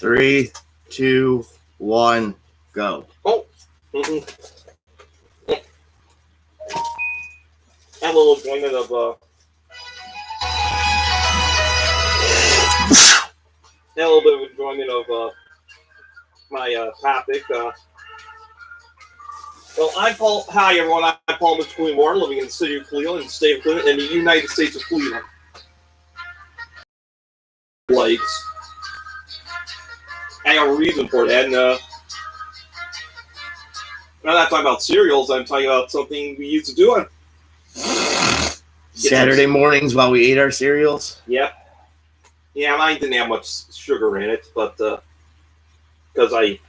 3, 2, 1, go. Oh. Mm-hmm. And a little enjoyment of and a little bit of enjoyment of my topic. Well, I'm Paul. Hi, everyone. I'm Paul McQueen Warren, living in the city of Cleveland, state of Cleveland, in the United States of Cleveland. Lakes. I have a reason for that, and I'm not talking about cereals. I'm talking about something we used to do on Saturday mornings while we ate our cereals. Yep. Yeah, mine didn't have much sugar in it, but because I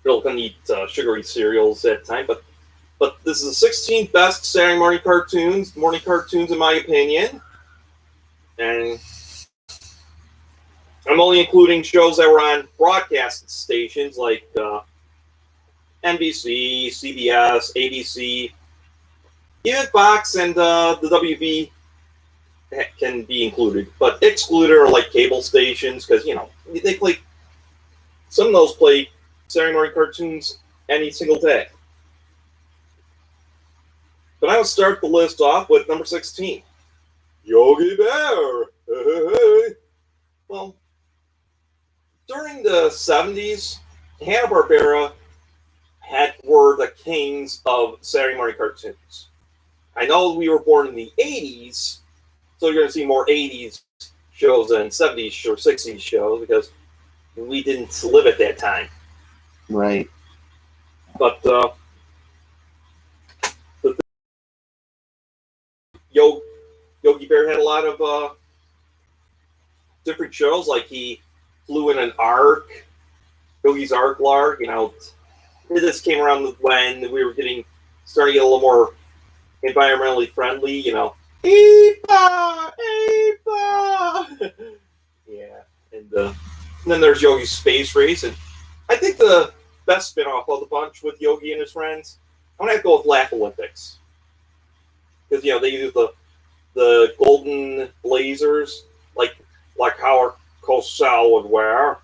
really couldn't eat sugary cereals at the time. But this is the 16th best Saturday morning cartoons in my opinion, and I'm only including shows that were on broadcast stations like NBC, CBS, ABC, even Fox and the WB can be included, but excluded are like cable stations because they play. Some of those play Saturday morning cartoons any single day. But I will start the list off with number 16, Yogi Bear. Well, during the 70s, Hanna-Barbera were the kings of Saturday morning cartoons. I know we were born in the 80s, so you're going to see more 80s shows than 70s or 60s shows because we didn't live at that time. Right. But Yogi Bear had a lot of different shows, like he flew in an ark, Yogi's Ark Lark. This came around when we were starting to get a little more environmentally friendly. Eepa, Eepa. Yeah, and then there's Yogi's Space Race, and I think the best spin-off of the bunch with Yogi and his friends, I'm gonna have to go with Laugh Olympics, because they use the golden blazers like Howard Cosell would wear,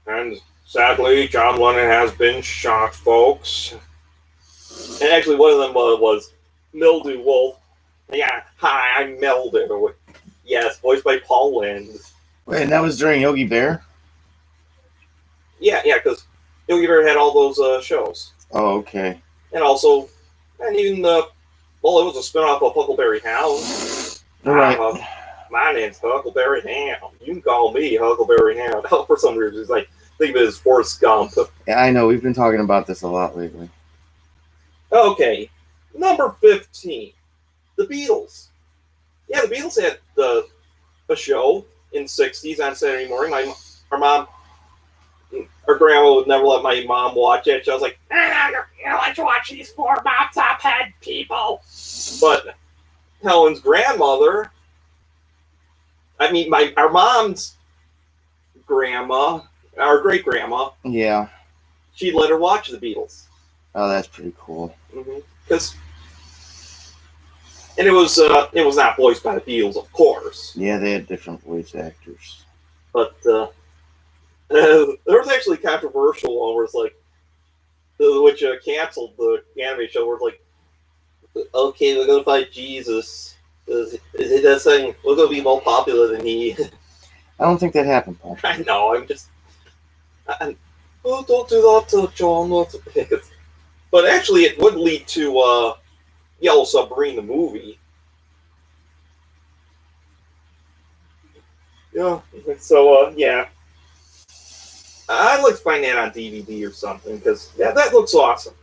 and sadly John Lennon has been shot, folks. And actually, one of them was Mildew Wolf. Yeah, hi, I'm Mildew. Yes, voiced by Paul Lynde. Wait, and that was during Yogi Bear? Yeah, because Yogi Bear had all those shows. Oh, okay. And even it was a spinoff of Huckleberry Hound. Right. My name's Huckleberry Hound. You can call me Huckleberry Hound. Oh, for some reason, think of it as Forrest Gump. Yeah, I know. We've been talking about this a lot lately. Okay, number 15, the Beatles. Yeah, the Beatles had a show in the 60s on Saturday morning. Our grandma would never let my mom watch it. She was like, let's watch these four mop-top head people. But Helen's grandmother, our mom's grandma, our great-grandma, yeah, she let her watch the Beatles. Oh, that's pretty cool. And it was not voiced by the Beatles, of course. Yeah, they had different voice actors. But there was actually a controversial one where it's which canceled the anime show, where it's like, okay, we're gonna fight Jesus. He does saying we're gonna be more popular than he. I don't think that happened, Paul. I know. Don't do that to John. But actually, it would lead to Yellow Submarine, the movie. Yeah. So, yeah. I'd like to find that on DVD or something, because that looks awesome.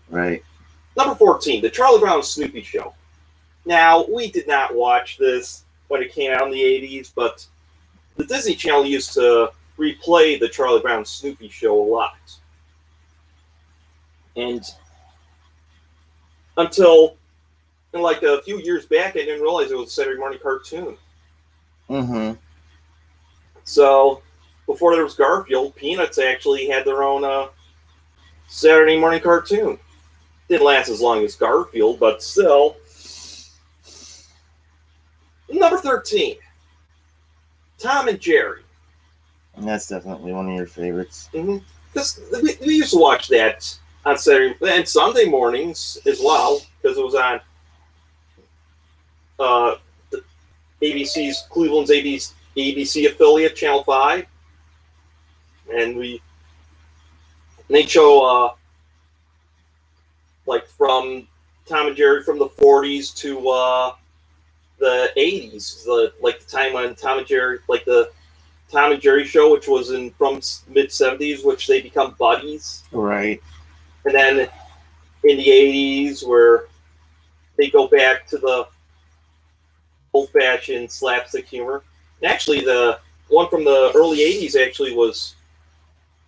Right. Number 14, The Charlie Brown and Snoopy Show. Now, we did not watch this when it came out in the 80s, but the Disney Channel used to replay The Charlie Brown and Snoopy Show a lot. And until a few years back, I didn't realize it was a Saturday morning cartoon. Mm-hmm. So, before there was Garfield, Peanuts actually had their own Saturday morning cartoon. Didn't last as long as Garfield, but still. Number 13, Tom and Jerry. And that's definitely one of your favorites. We used to watch that on Saturday and Sunday mornings as well because it was on the ABC's Cleveland's ABC affiliate, Channel 5, and they show like from Tom and Jerry from the 40s to the 80s, the time when Tom and Jerry, like the Tom and Jerry show, which was from mid 70s, which they become buddies, Right. and then in the 80s where they go back to the old-fashioned slapstick humor. And actually, the one from the early 80s actually was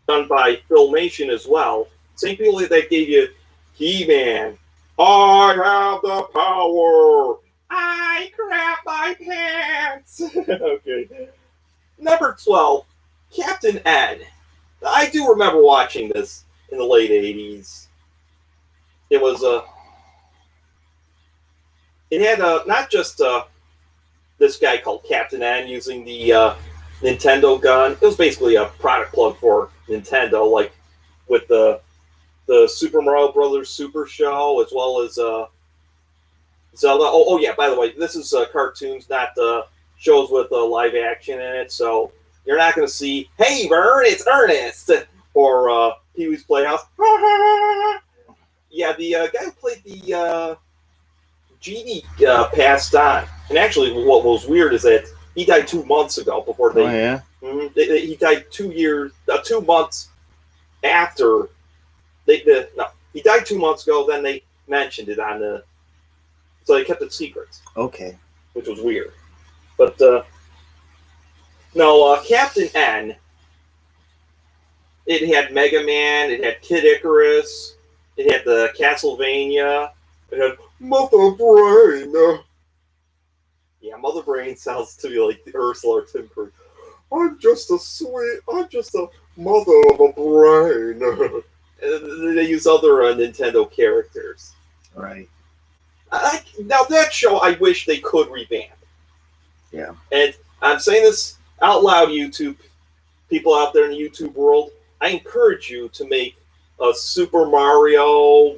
done by Filmation as well. Same people that gave you He-Man. I have the power. I crap my pants. Okay. Number 12, Captain Ed. I do remember watching this in the late 80s. It was it had not just this guy called Captain N using the Nintendo gun. It was basically a product plug for Nintendo, like with the Super Mario Brothers Super Show, as well as Zelda. Oh yeah, by the way, this is cartoons, not shows with live action in it, so you're not going to see, hey, Vern, it's Ernest, or Pee-wee's Playhouse. Yeah, the guy who played the Genie passed on. And actually, what was weird is that he died 2 months ago before they... Oh, yeah? He died 2 months after... he died 2 months ago, then they mentioned it on the... So they kept it secret. Okay. Which was weird. But, Captain N, it had Mega Man, it had Kid Icarus, it had the Castlevania, it had Mother Brain. Yeah, Mother Brain sounds to me like the Ursula or Tim Curry. I'm just a mother of a brain. They use other Nintendo characters. Right. Now that show, I wish they could revamp. Yeah. And I'm saying this out loud, YouTube people out there in the YouTube world. I encourage you to make a Super Mario,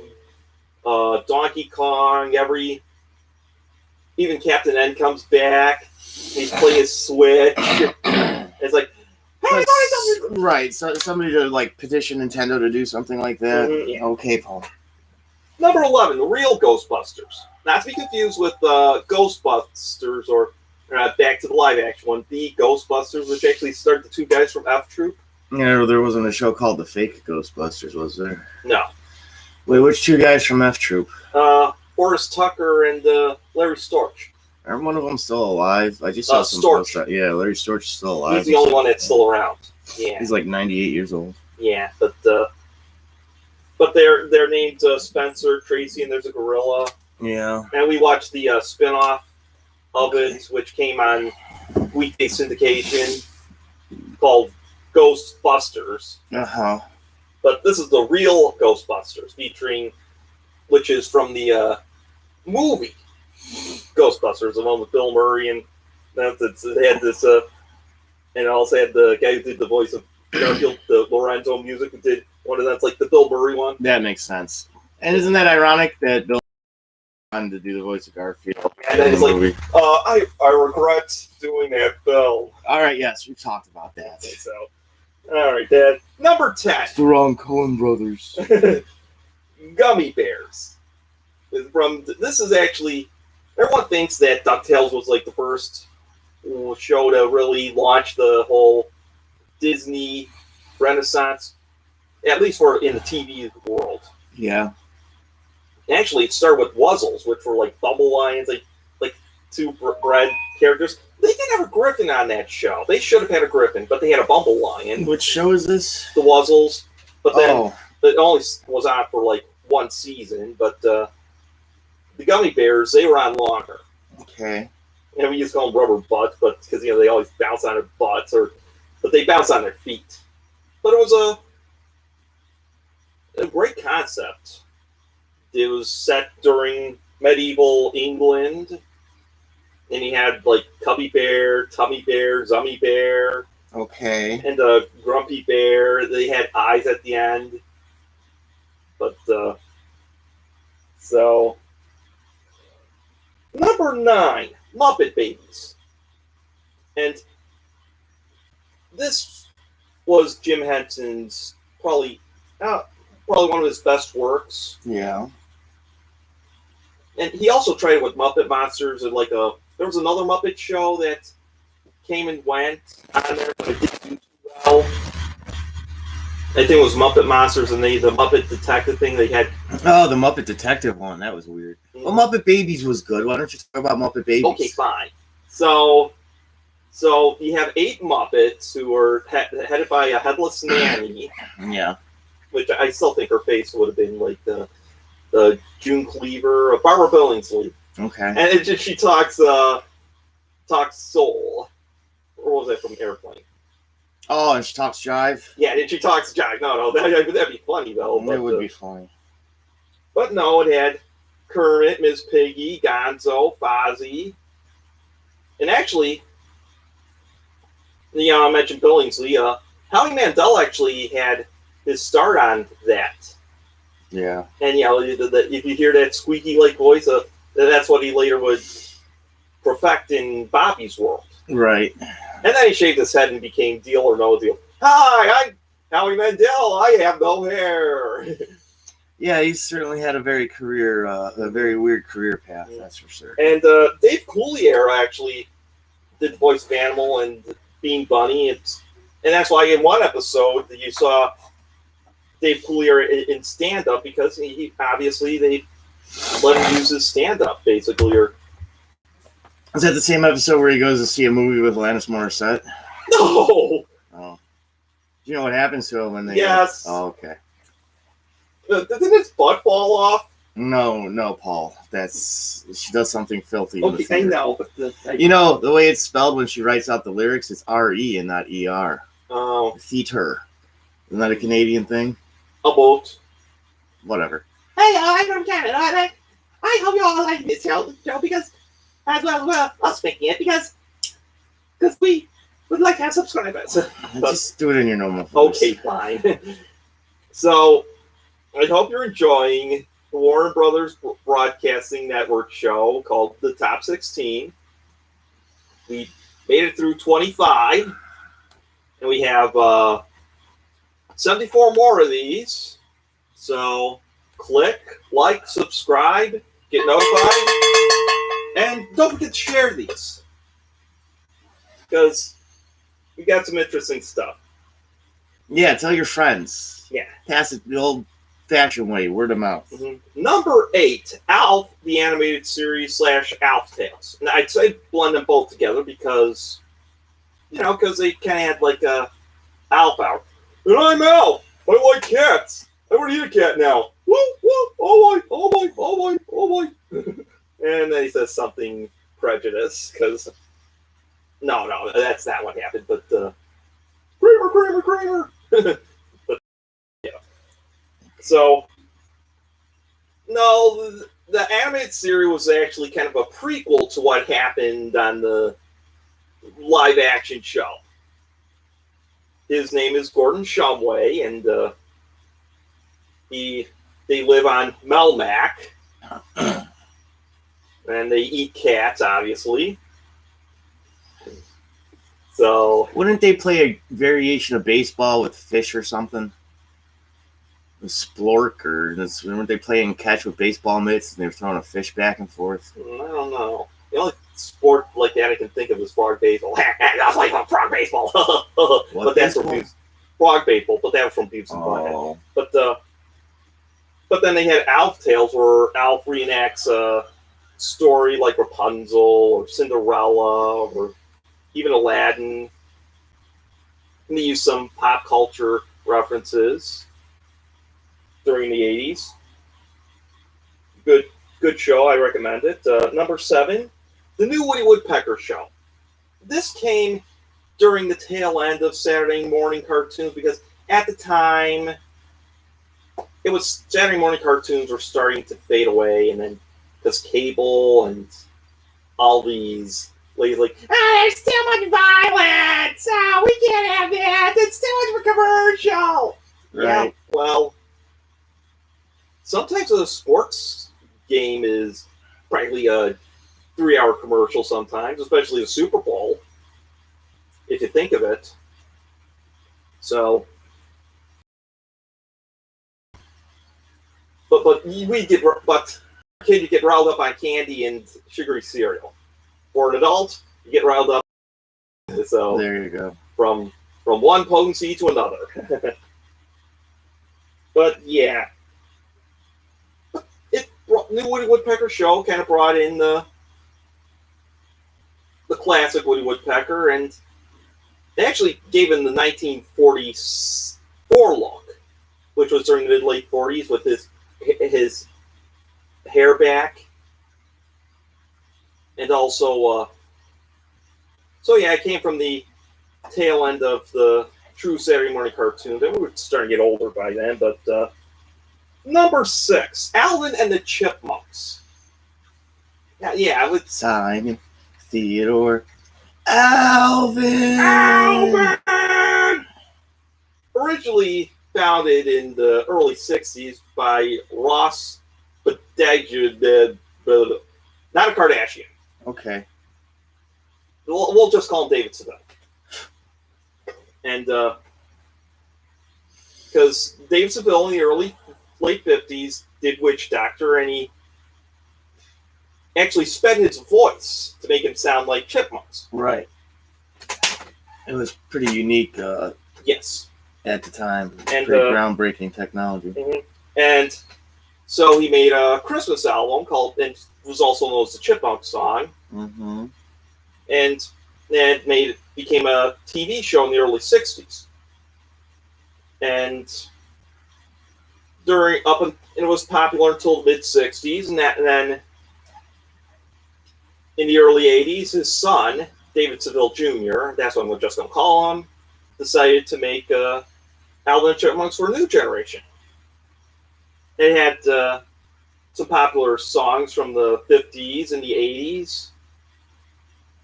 Donkey Kong, even Captain N comes back. He's playing his Switch. It's like, hey, right. So somebody to like petition Nintendo to do something like that. Yeah. Okay, Paul. Number 11, the real Ghostbusters. Not to be confused with Ghostbusters or back to the live action one, the Ghostbusters, which actually started the two guys from F Troop. Yeah, there wasn't a show called The Fake Ghostbusters, was there? No. Wait, which two guys from F Troop? Forrest Tucker and Larry Storch. Aren't one of them still alive? I just saw some Storch. posts. Yeah, Larry Storch is still alive. He's the only one that's still around. Yeah. He's like 98 years old. Yeah, but they're named Spencer, Tracy, and there's a gorilla. Yeah. And we watched the spin-off of it, which came on weekday syndication, called Ghostbusters. Uh-huh. But this is the real Ghostbusters, which is from the movie Ghostbusters, the one with Bill Murray, and they had this, and also had the guy who did the voice of Garfield, the Lorenzo music, who did one of that's like the Bill Murray one. That makes sense. And isn't that ironic that Bill wanted to do the voice of Garfield? And then he's like, I regret doing that film. All right, yes, we talked about that. Okay, so, all right, Dad. Number 10. It's the wrong Coen brothers. Gummy Bears. This is actually, everyone thinks that DuckTales was like the first show to really launch the whole Disney Renaissance, at least in the TV world. Yeah. Actually, it started with Wuzzles, which were like bubble lions, like two bred characters. They didn't have a griffin on that show. They should have had a griffin, but they had a bumble lion. Which show is this? The Wuzzles. But then it only was on for like one season. But the Gummy Bears, they were on longer. Okay. And we used to call them rubber butts, but because they always bounce on their butts, but they bounce on their feet. But it was a great concept. It was set during medieval England, and he had like Cubby Bear, Tummy Bear, Zummy Bear. Okay. And Grumpy Bear. They had eyes at the end. But, so, number 9, Muppet Babies. And this was Jim Henson's probably one of his best works. Yeah. And he also tried it with Muppet Monsters and there was another Muppet show that came and went on there, but it didn't do too well. I think it was Muppet Monsters and the Muppet Detective thing they had. Oh, the Muppet Detective one. That was weird. Mm-hmm. Well, Muppet Babies was good. Why don't you talk about Muppet Babies? Okay, fine. So you have 8 Muppets who are headed by a headless nanny. Yeah. Which I still think her face would have been like the June Cleaver, Barbara Billingsley. Okay. And she talks soul. Or was that from Airplane? Oh, and she talks jive? Yeah, and she talks jive. No, that'd be funny, though. It would be funny. But no, it had Kermit, Miss Piggy, Gonzo, Fozzie. And actually, I mentioned Billingsley. Howie Mandel actually had his start on that. Yeah. And, if you hear that squeaky-like voice, that's what he later would perfect in Bobby's World. Right. And then he shaved his head and became Deal or No Deal. Hi, I'm Howie Mandel. I have no hair. Yeah, he certainly had a very weird career path, that's for sure. And Dave Coulier actually did the voice of Animal and Bean Bunny. And that's why in one episode you saw Dave Coulier in stand-up, because he obviously they let him use his stand-up, basically. Or is that the same episode where he goes to see a movie with Alanis Morissette? No! Oh. Do you know what happens to him when they... Yes. Oh, okay. Didn't his butt fall off? No, Paul. She does something filthy. Okay, I know. But the way it's spelled when she writes out the lyrics, it's R-E and not E-R. Oh. Theater. Isn't that a Canadian thing? About. Whatever. Hey, I'm from Canada. I hope you all like this show because, as well, us making it because we would like to have subscribers. Just do it in your normal voice. Okay, fine. So, I hope you're enjoying the Warner Brothers Broadcasting Network show called The Top 16. We made it through 25, and we have 74 more of these. So, click, like, subscribe, get notified, and don't forget to share these, because we got some interesting stuff. Yeah, tell your friends. Yeah. Pass it the old-fashioned way, word of mouth. Mm-hmm. Number 8, Alf, the animated series / Alf Tales. And I'd say blend them both together because, because they kind of had like a Alf out. And I'm Alf. I like cats. I want to eat a cat now. Woo, woo, oh boy, oh boy, oh boy, oh boy. And then he says something prejudice because, no, that's not what happened. But Kramer. But yeah. So, no, the animated series was actually kind of a prequel to what happened on the live action show. His name is Gordon Shumway, and they live on Melmac, and they eat cats, obviously. So, wouldn't they play a variation of baseball with fish or something? Splork, or weren't they playing catch with baseball mitts and they were throwing a fish back and forth? I don't know. The only sport like that I can think of is frog baseball. I'll play frog baseball. But that's from frog baseball. But that was from Beavis and Butthead. But then they had Alf Tales, where Alf reenacts a story like Rapunzel or Cinderella or even Aladdin. And they use some pop culture references during the 80s. Good show. I recommend it. Number 7, The New Woody Woodpecker Show. This came during the tail end of Saturday morning cartoons because at the time, it was Saturday morning cartoons were starting to fade away, and then because cable and all these ladies like, there's too much violence, we can't commercial. Yeah, Right. well, sometimes a sports game is practically a 3-hour commercial. Sometimes, especially the Super Bowl, if you think of it. So, but kid, you get riled up on candy and sugary cereal. For an adult, you get riled up. So There you go. from one potency to another. But yeah, new Woody Woodpecker show kind of brought in the classic Woody Woodpecker, and they actually gave him the 1944 look, which was during the mid late 40s with his hair back, and also so yeah, it came from the tail end of the true Saturday morning cartoons. And we were starting to get older by then, but number 6, Alvin and the Chipmunks. Yeah, with Simon, Theodore, Alvin. Alvin! Originally founded in the early 60s by Ross Badeggi, not a Kardashian. Okay. We'll just call him David Seville. And because David Seville in the late 50s did Witch Doctor, and he actually sped his voice to make him sound like chipmunks. Right. It was pretty unique Yes. at the time. And, Pretty groundbreaking technology. And so he made a Christmas album called, and was also known as the Chipmunk Song. Mm-hmm. And that became a TV show in the early 60s. And it was popular until the mid 60s, and then in the early 80s, his son, David Seville Jr., that's what we're just going to call him, decided to make Alvin and Chipmunks for a new generation. It had some popular songs from the 50s and the 80s,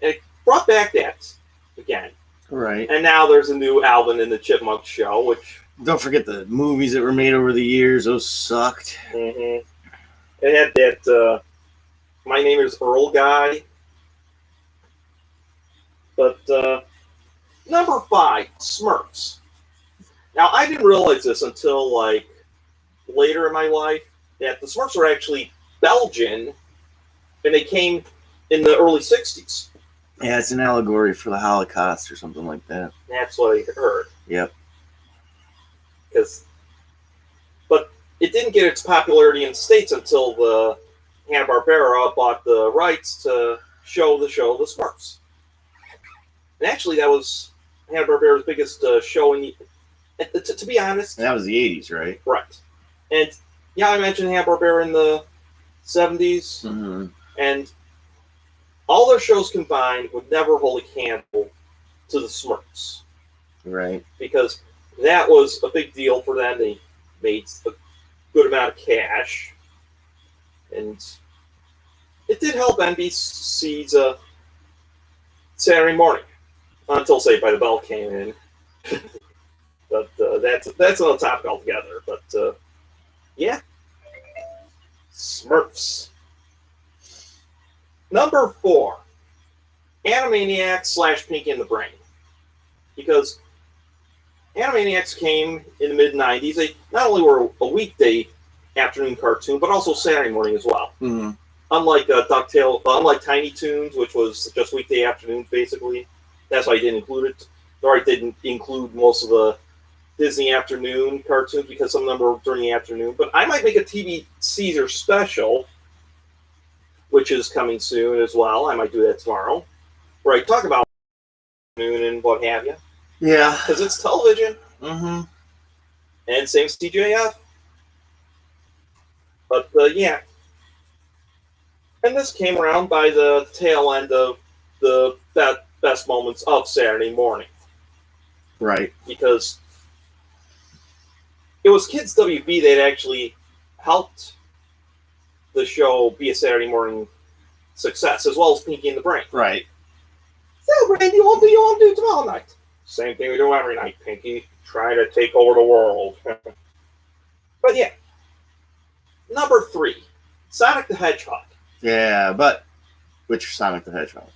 and it brought back that again. Right. And now there's a new Alvin and the Chipmunks show, which... Don't forget the movies that were made over the years. Those sucked. Mm-hmm. It had that My Name is Earl guy. But number 5, Smurfs. Now, I didn't realize this until like later in my life, that the Smurfs were actually Belgian, and they came in the early 60s. Yeah, it's an allegory for the Holocaust or something like that. That's what I heard. Yep. But it didn't get its popularity in the States until the Hanna-Barbera bought the rights to show the Smurfs. And actually, that was Hanna-Barbera's biggest show in the... To be honest... And that was the 80s, right? Right. And, yeah, I mentioned Hanna-Barbera in the 70s. Mm-hmm. And all their shows combined would never hold a candle to the Smurfs. Right. Because that was a big deal for them. They made a good amount of cash. And it did help NBC's Saturday morning. Until Saved by the Bell came in. But that's another topic altogether. But, yeah. Smurfs. Number 4. Animaniacs / Pinky and the Brain. Because Animaniacs came in the mid-90s. They not only were a weekday afternoon cartoon, but also Saturday morning as well. Mm-hmm. Unlike unlike Tiny Toons, which was just weekday afternoons, basically. That's why I didn't include it. Or I didn't include most of the Disney afternoon cartoons because some of them were during the afternoon. But I might make a TV Caesar special, which is coming soon as well. I might do that tomorrow, where I talk about afternoon and what have you. Yeah. Because it's television. Mm-hmm. And same as TJF. But, yeah. And this came around by the tail end of the best moments of Saturday morning. Right. Because it was Kids WB that actually helped the show be a Saturday morning success, as well as Pinky and the Brain. Right. So, Brain, you want to do tomorrow night? Same thing we do every night, Pinky. Try to take over the world. But yeah. Number 3, Sonic the Hedgehog. Yeah, but which Sonic the Hedgehog?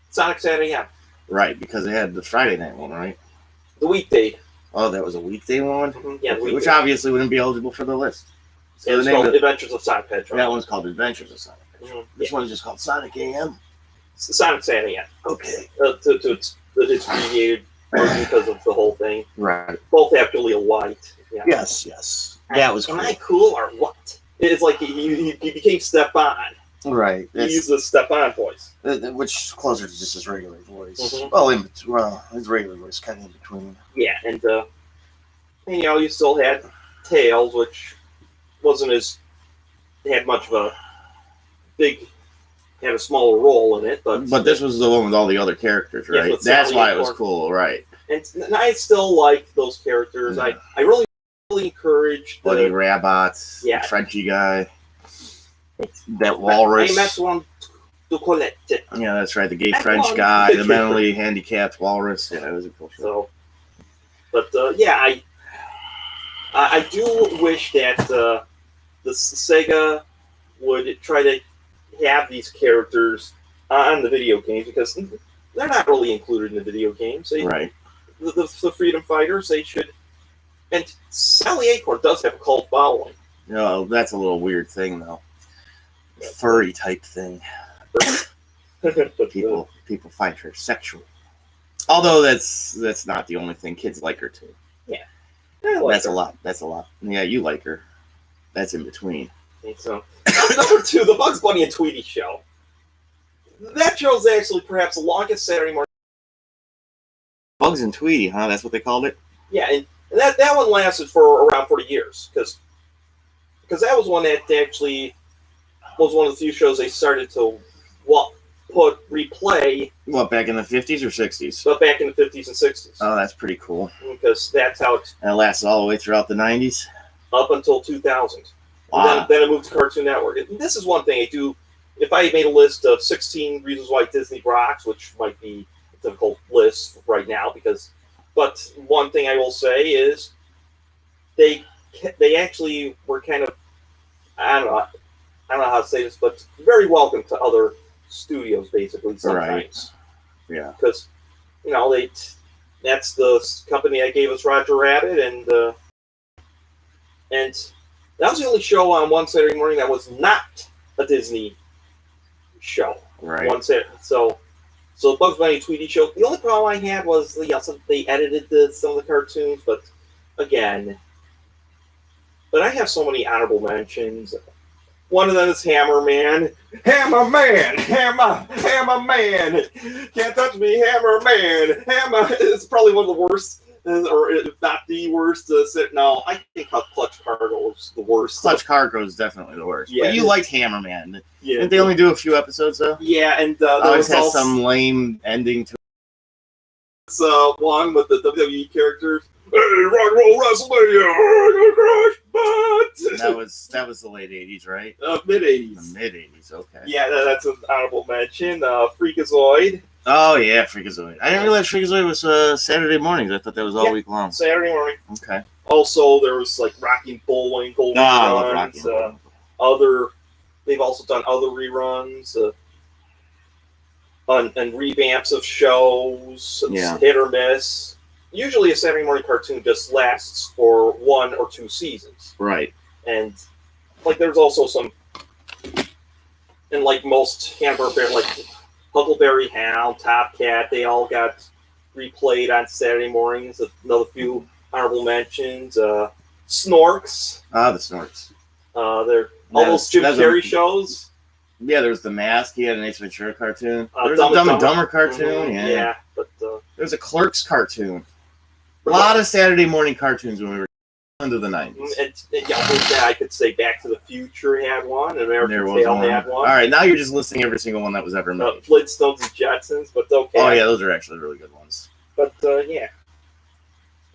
Sonic Saturday, yeah. Right, because they had the Friday night one, right? The weekday. Oh, that was a weekday one? Yeah, Okay, weekday. which obviously wouldn't be eligible for the list. So It's the name called of Adventures of Sonic the Hedgehog. that one's called Adventures of Sonic. Mhm, This yeah. one's just called Sonic AM. It's Sonic Saturday, yeah. Okay. It's abbreviated because of the whole thing. Right. Both have Julia White. Yeah. Yes. That was Am cool. I cool or what? It's like he became Stefan. Right. He used the Stefan voice. Which is closer to just his regular voice. Mhm. Well, his regular voice kind of in between. Yeah, and you know, you still had Tails, which wasn't had much of a had a smaller role in it, but this was the one with all the other characters, Yeah, right? with That's Sally why it was Acorn. cool, right? and I still like those characters. Yeah. I really encourage Buddy the Rabbit, Yeah. the Frenchy guy, that walrus. I met one to collect it. Yeah, that's right. The gay That French one. guy, the mentally handicapped walrus. Yeah, it was a cool show. So, but yeah, I do wish that the Sega would try to have these characters on the video games, because they're not really included in the video games. Right. The Freedom Fighters, they should. And Sally Acorn does have a cult following. No, that's a little weird thing though. Furry type thing. But, People find her sexual. Although that's not the only thing. Kids like her too. I like That's her. a lot. That's a lot. Yeah, you like her. That's in between. So, number 2, the Bugs Bunny and Tweety show. That show's actually perhaps the longest Saturday morning. Bugs and Tweety, huh? That's what they called it? Yeah, and that one lasted for around 40 years, because that was one that actually was one of the few shows they started to replay, What, back in the 50s or 60s? but back in the 50s and 60s, Oh, that's pretty cool. because that's how it And it lasted all the way throughout the 90s? up until 2000. Wow. Then it moved to Cartoon Network. And this is one thing I do. If I made a list of 16 reasons why Disney rocks, which might be a difficult list right now, but one thing I will say is they actually were kind of, I don't know how to say this, but very welcome to other studios, basically, sometimes. Yeah. Because, you know, that's the company that gave us Roger Rabbit, and that was the only show on one Saturday morning that was not a Disney show. Right. One Saturday. So Bugs Bunny Tweety show. The only problem I had was they edited some of the cartoons, but again, I have so many honorable mentions. One of them is Hammer Man. Hammer Man! Hammer Man! Can't touch me, Hammer Man! Hammer is probably one of the worst, or if not the worst. No, I think Clutch Cargo is the worst. Clutch Cargo is definitely the worst. Yeah. But you liked Hammerman. Yeah. Didn't they only do a few episodes, though? Yeah, and there Always was has also some lame ending to one with the WWE characters. Hey, rock and roll WrestleMania! Crush butt! That was the late 80s, right? Mid The 80s. mid 80s, okay. Yeah, that's an honorable mention. Freakazoid. Oh, yeah, Freakazoid. I didn't realize Freakazoid was Saturday mornings. I thought that was all Yeah. week long. Saturday morning. Okay. Also, there was like Rocky Bullwinkle No, I love reruns. Rocky. They've also done other reruns and revamps of shows. Yeah. Hit or miss. Usually, a Saturday morning cartoon just lasts for 1 or 2 seasons, Right. and like there's also some, and like most Hanna-Barbera, like Huckleberry Hound, Top Cat, they all got replayed on Saturday mornings. Another few honorable mentions. Snorks. Ah, the Snorts. They're all those Jim Carrey shows. Yeah, there was The Mask. He had an Ace Ventura cartoon. There was Dumb a and Dumb and Dumber. Dumber cartoon. Mhm, Yeah. but There was a Clerks cartoon. A lot of Saturday morning cartoons when we were into the 90s. and with that, I could say Back to the Future had one, and American There was Tail one. had All one. right, now you're just listing every single one that was ever made. Flintstones and Jetsons, but okay. Oh, yeah, those are actually really good ones. But yeah,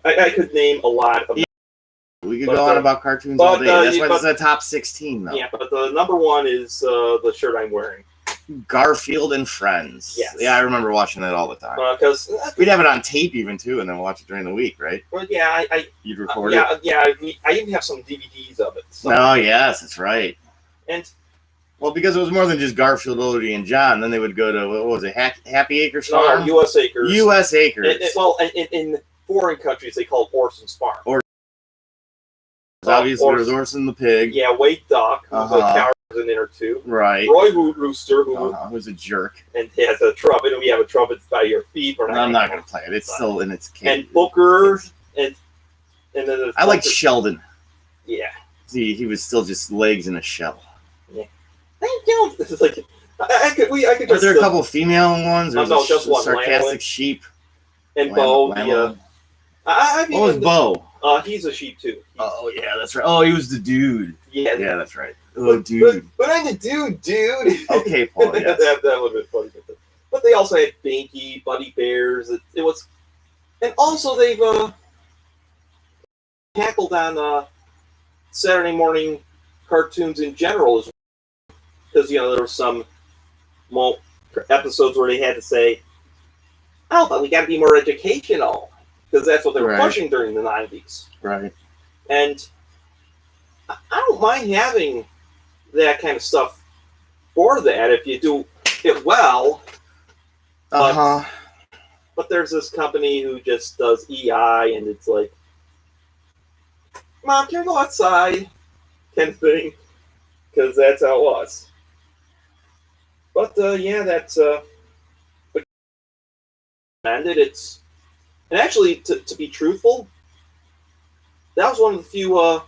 I could name a lot of. Yeah. We could But, go on about cartoons all day. That's why but- this is a top 16, though. Yeah, but the number one is the shirt I'm wearing. Garfield and Friends. Yes. Yeah, I remember watching that all the time. Because We'd have it on tape even too, and then watch it during the week, right? well, yeah, You'd record it. I even have some DVDs of it. So. Oh yes, that's right. And Well, because it was more than just Garfield, Odie, and John. Then they would go to what was it, Happy Acres no, Farm? U.S. Acres. U.S. Acres. In foreign countries, they call it Orson's Farm. Obviously, there was Orson the pig. Yeah, Wade Duck, who's a coward in there too. Right. Roy Rooster, who's a jerk. and he has a trumpet, and we have a trumpet by your feet. I'm not going to play it. It's still in its cage. And Booker, and then I like Sheldon. Yeah. He was still just legs in a shell. Thank you. This is like I could Are just. there a couple female ones? There's no, a just one. sarcastic sheep. And Bo. Lamb. I've What was even, Bo? He's a sheep too. Oh yeah, that's right. Oh, he was the dude. Yeah. Yeah, that's right. Oh, dude. But I'm the dude. Okay, Paul. Yes. that would have been funny. But they also had Binky, Buddy Bears. It was, and also they've tackled on Saturday morning cartoons in general, as because there were some episodes where they had to say, "Oh, but we got to be more educational," because that's what they were pushing during the '90s. Right. And I don't mind having that kind of stuff for that if you do it well. But there's this company who just does EI, and it's like, Mom, can I go outside? Kind of thing. Because that's how it was. But, yeah, that's recommended. It's, and actually, to be truthful, that was one of the few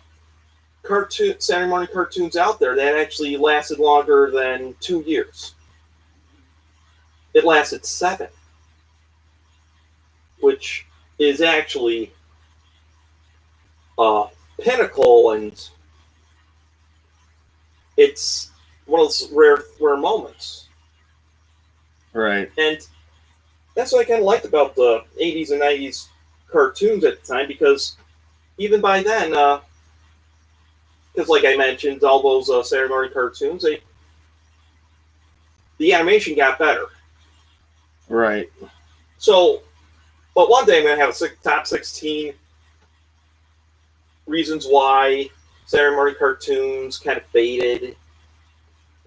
Saturday morning cartoons out there that actually lasted longer than 2 years. It lasted 7, which is actually pinnacle, and it's one of those rare moments. Right. And that's what I kind of liked about the 80s and 90s cartoons at the time, because even by then, because like I mentioned, all those Saturday morning cartoons, the animation got better. Right. So, but one day I'm going to have a top 16 reasons why Saturday morning cartoons kind of faded.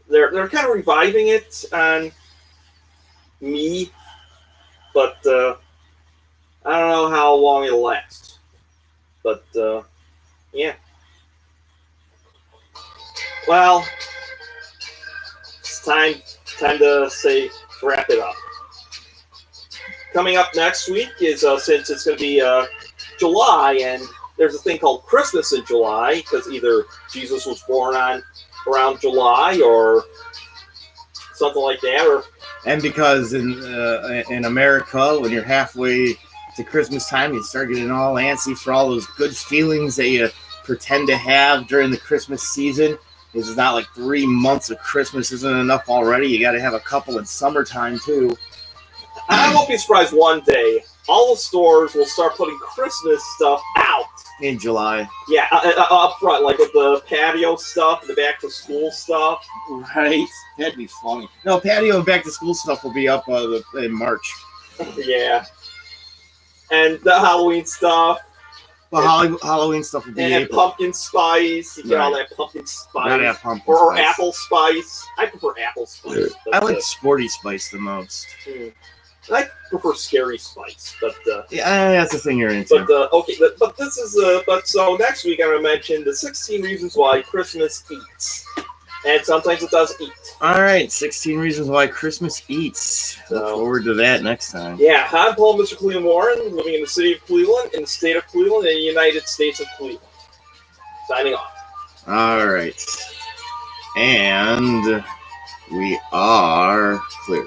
They're kind of reviving it on me, but I don't know how long it'll last. But yeah. Well, it's time to wrap it up. Coming up next week is since it's going to be July, and there's a thing called Christmas in July, because either Jesus was born on around July or something like that, and because in America, when you're halfway to Christmas time, you start getting all antsy for all those good feelings that you pretend to have during the Christmas season. It's not like 3 months of Christmas isn't enough already. You got to have a couple in summertime too. I won't be surprised one day all the stores will start putting Christmas stuff out in July. Yeah, up front, like with the patio stuff, the back to school stuff. Right, that'd be funny. No, patio and back to school stuff will be up in March. Yeah, and the Halloween stuff. Well, Halloween stuff will be and April. pumpkin spice. You get all that pumpkin spice. Gotta have pumpkin or spice. Apple spice. I prefer apple spice. I like sporty spice the most. I prefer scary spice, but yeah, that's the thing you're into. But okay, but this is so next week I'm gonna mention the 16 reasons why Christmas eats, and sometimes it does eat. All right, 16 reasons why Christmas eats. Look forward to that next time. Yeah, I'm Paul, Mr. Cleveland Warren, living in the city of Cleveland, in the state of Cleveland, and the United States of Cleveland. Signing off. All right, and we are clear.